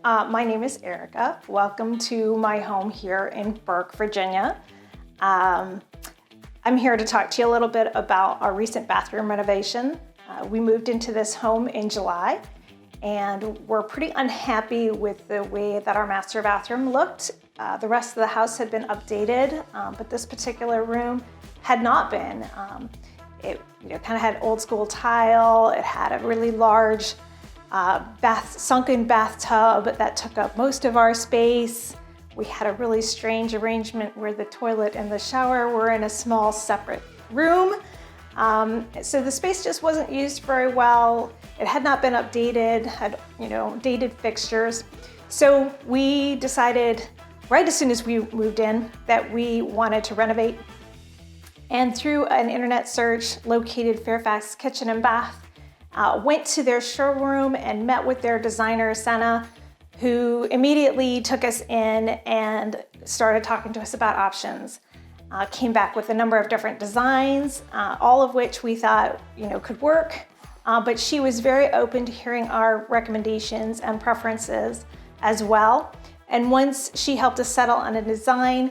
My name is Erica. Welcome to my home here in Burke, Virginia. I'm here to talk to you a little bit about our recent bathroom renovation. We moved into this home in July, and we're pretty unhappy with the way that our master bathroom looked. The rest of the house had been updated, but this particular room had not been. It kind of had old school tile. It had a really large sunken bathtub that took up most of our space. We had a really strange arrangement where the toilet and the shower were in a small separate room. So the space just wasn't used very well. It had not been updated, had dated fixtures. So we decided right as soon as we moved in that we wanted to renovate. And through an internet search, located Fairfax Kitchen and Bath, went to their showroom and met with their designer, Senna, who immediately took us in and started talking to us about options. Came back with a number of different designs, all of which we thought could work, but she was very open to hearing our recommendations and preferences as well. And once she helped us settle on a design,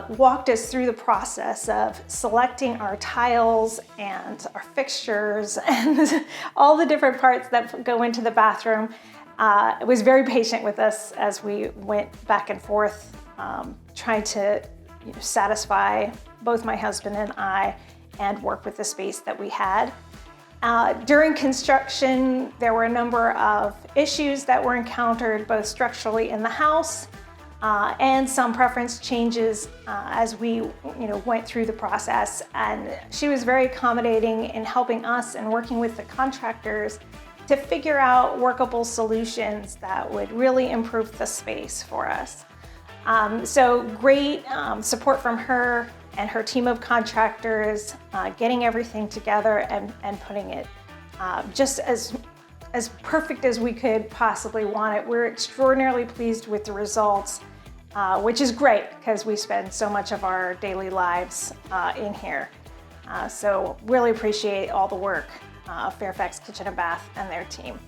walked us through the process of selecting our tiles and our fixtures and all the different parts that go into the bathroom. Was very patient with us as we went back and forth, trying to satisfy both my husband and I and work with the space that we had. During construction, there were a number of issues that were encountered both structurally in the house and some preference changes as we went through the process. And she was very accommodating in helping us and working with the contractors to figure out workable solutions that would really improve the space for us. So great support from her and her team of contractors, getting everything together and putting it just as perfect as we could possibly want it. We're extraordinarily pleased with the results, which is great because we spend so much of our daily lives in here. So really appreciate all the work Fairfax Kitchen and Bath and their team.